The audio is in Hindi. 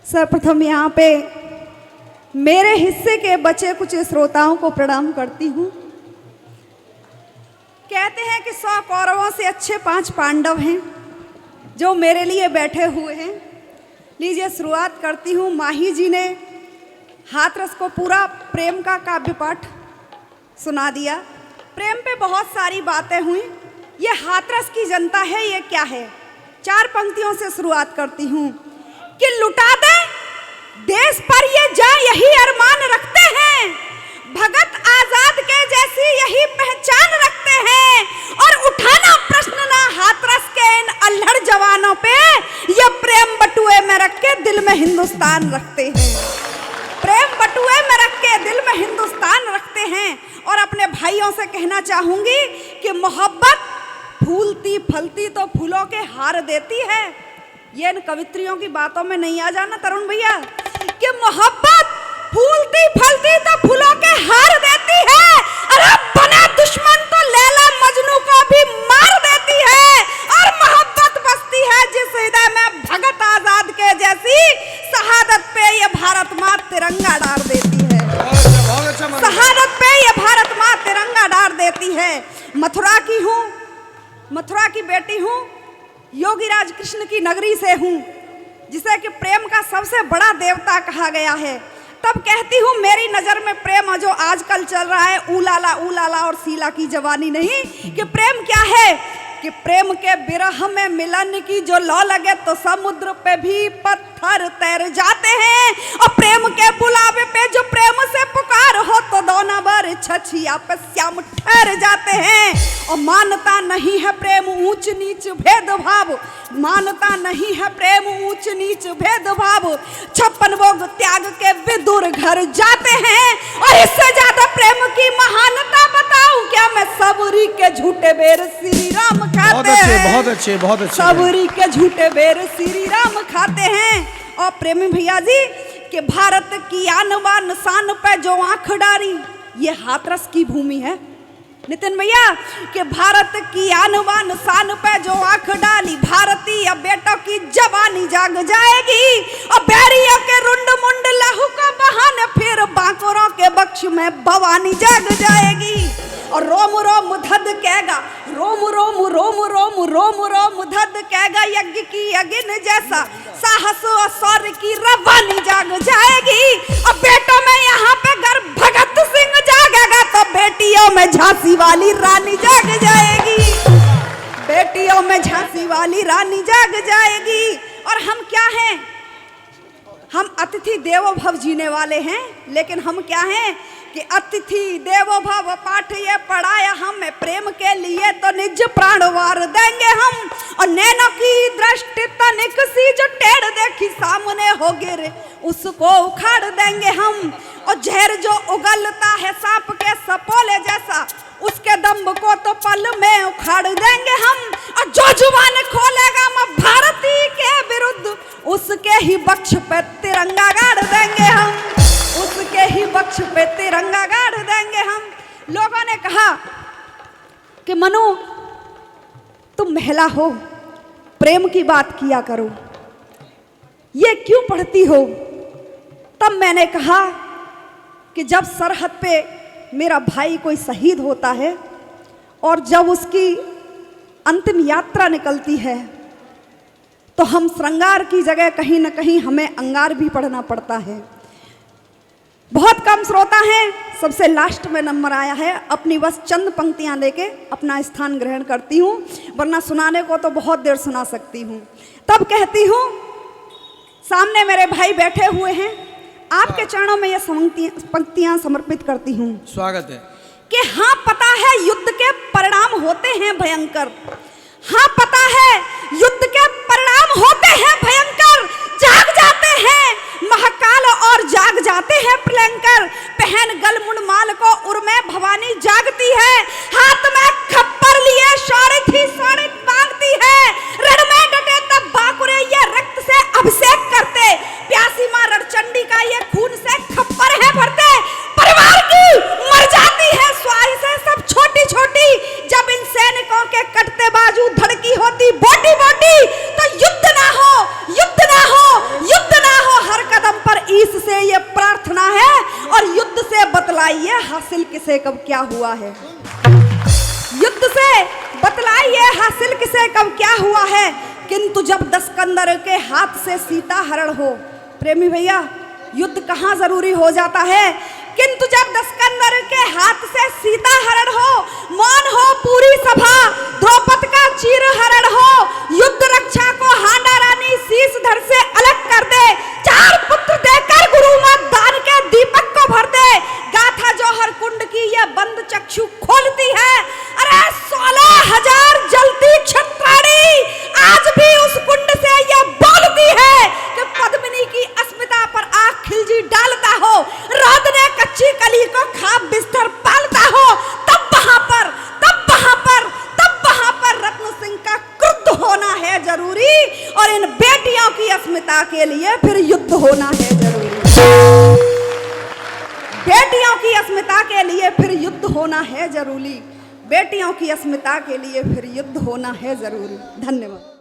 सर्वप्रथम यहाँ पे मेरे हिस्से के बचे कुछ श्रोताओं को प्रणाम करती हूँ। कहते हैं कि 100 कौरवों से अच्छे 5 पांडव हैं जो मेरे लिए बैठे हुए हैं। लीजिए शुरुआत करती हूँ। माही जी ने हाथरस को पूरा प्रेम का काव्य पाठ सुना दिया। प्रेम पे बहुत सारी बातें हुई। ये हाथरस की जनता है, ये क्या है? 4 पंक्तियों से शुरुआत करती हूँ कि लुटा दे देश पर ये जा यही अरमान रखते हैं, भगत आजाद के जैसी यही पहचान रखते हैं, और उठाना प्रश्न ना हाथरस के इन अल्हड़ जवानों पे, ये प्रेम बटुए में रख के दिल में हिंदुस्तान रखते हैं। प्रेम बटुए में रख के दिल में हिंदुस्तान रखते हैं। और अपने भाइयों से कहना चाहूंगी कि मोहब्बत फूलती फलती तो फूलों के हार देती है। ये इन कवित्रियों की बातों में नहीं आ जाना तरुण भैया, कि मोहब्बत फूलती फलती तो फूलों के हार देती है। अरे बने दुश्मन तो लैला मजनू को भी मार देती है, और मोहब्बत बसती है जिस हृदय में भगत आजाद के जैसी, शहादत पे ये भारत माँ तिरंगा डाल देती है। शहादत पे ये भारत माँ तिरंगा डाल देती है। मथुरा की हूँ, मथुरा की बेटी हूँ, योगीराज कृष्ण की नगरी से हूँ, जिसे कि प्रेम का सबसे बड़ा देवता कहा गया है। तब कहती हूँ मेरी नज़र में प्रेम जो आजकल चल रहा है, ऊलाला ऊलाला और सीला की जवानी नहीं, कि प्रेम क्या है? कि प्रेम के बिरह में मिलन की जो लौ लगे तो समुद्र पे भी पत्थर तैर जाते हैं, और प्रेम के बुलावे पे जो प्रेम से पुकार हो तो दोनों बार छछिया पे श्याम ठहर जाते हैं। और मानता नहीं है प्रेम ऊंच नीच भेदभाव, मानता नहीं है प्रेम ऊंच नीच भेदभाव, 56 भोग त्याग के विदुर घर जाते हैं। और इससे ज्यादा प्रेम की महानता बताऊं क्या मैं? सबरी के झूठे बेर श्री राम खाते हैं। बहुत अच्छे बहुत अच्छे। सबरी के झूठे बेर श्री राम खाते हैं। और प्रेमी भैया जी कि भारत की आन बान शान पे जो आंख डाली, ये हाथरस की भूमि है। नितिन भैया कि भारत की आन बान शान पे जो आंख डाली, भारतीय बेटों की जवानी जाग जाएगी, और बैरियों के रुंड मुंड लहू का बहाने फिर बांकुरों के बक्ष में भवानी जाग जाएगी। और रोम रोम धद कहेगा, रोम रोम रोम रोम रोम रोम धद कहेगा, यज्ञ की अगिन जैसा साहस और शौर्य की रवानी जाग जाएगी। और बेटों में यहाँ पे घर भगत सिंह जागेगा, तो बेटियों में झांसी वाली रानी जाग जाएगी। बेटियों में झांसी वाली रानी जाग जाएगी। और हम क्या हैं? हम अतिथि देवो भव जीने वाले हैं, लेकिन हम क्या हैं कि अतिथि देवो भव पाठ ये पढ़ाया हमें, प्रेम के लिए तो निज प्राण वार देंगे हम। और नैनों की दृष्टि तनिक सी जो टेढ़ देखी सामने हो गिरे, उसको उखाड़ देंगे हम। और जहर जो उगलता है सांप के सपोले जैसा, उसके दम्भ को तो पल में उखाड़ देंगे हम। और जो जुबान खोलेगा मां भारती के विरुद्ध, उसके ही बक्ष पे तिरंगा गाड़ देंगे हम, उसके ही बक्ष पे तिरंगा गाड़ देंगे हम। लोगों ने कहा कि मनु तुम महिला हो, प्रेम की बात किया करो, ये क्यों पढ़ती हो? तब मैंने कहा कि जब सरहद पे मेरा भाई कोई शहीद होता है, और जब उसकी अंतिम यात्रा निकलती है, तो हम श्रृंगार की जगह कहीं ना कहीं हमें अंगार भी पढ़ना पड़ता है। बहुत कम श्रोता हैं, सबसे लास्ट में नंबर आया है। अपनी बस चंद पंक्तियां लेके अपना स्थान ग्रहण करती हूँ, वरना सुनाने को तो बहुत देर सुना सकती हूँ। तब कहती हूँ, सामने मेरे भाई बैठे हुए हैं, आपके चरणों में ये पंक्तियां समर्पित करती हूँ। स्वागत है। कि हाँ पता है युद्ध के परिणाम होते हैं भयंकर, हाँ पता है युद्ध के परिणाम होते हैं भयंकर, जाग जाते हैं महाकाल और जाग जाते हैं प्रलंकर, पहन गलमुंड माल को उर्मे भवानी जागती है, हाथ में खप्पर लिए शौरित ही शौरित मांगती है, रण में डटे तब बाकुरे ये रक्त से अभिषेक करते, प्यासी मां रणचंडी का ये खून से खप्पर है भरते, परिवार की मर जाती है स्वाही से सब छोटी छोटी, जब इन सैनिकों के कटते बाजू धड़की होती बोटी बोटी, तो युद्ध ना हो, युद्ध ना हो, युद्ध ना हो, हर हासिल किसे कब क्या हुआ है। युद्ध से बतलाइए हासिल किसे कब क्या हुआ है, किंतु जब दस्कंदर के हाथ से सीता हरण हो। प्रेमी भैया, युद्ध कहाँ जरूरी हो जाता है, किंतु जब दस्कंदर के हाथ से सीता हरण हो, मौन हो पूरी सभा, द्रौपद का चीर हरण हो, युद्ध रक्षा को हांडा रानी शीश धड़ से अलग कर दे, 4 पुत्र देकर गुरु मां दान के दीपक को भर दे, गाथा जौहर कुंड की ये बंद चक्षु खोलती है। अरे 16,000 जलती क्षत्राणी आज भी उस कुंड से ये बोलती है कि पद्मिनी की अस्मिता पर आंख खिलजी डालता हो, रात ने कच्ची कली को खाब बिस्तर पालता हो, तब वहां पर रत्न सिंह का क्रुद्ध होना है जरूरी, और इन बेटियों की अस्मिता के लिए फिर युद्ध होना है जरूरी। बेटियों की अस्मिता के लिए फिर युद्ध होना है जरूरी, बेटियों की अस्मिता के लिए फिर युद्ध होना है जरूरी। धन्यवाद।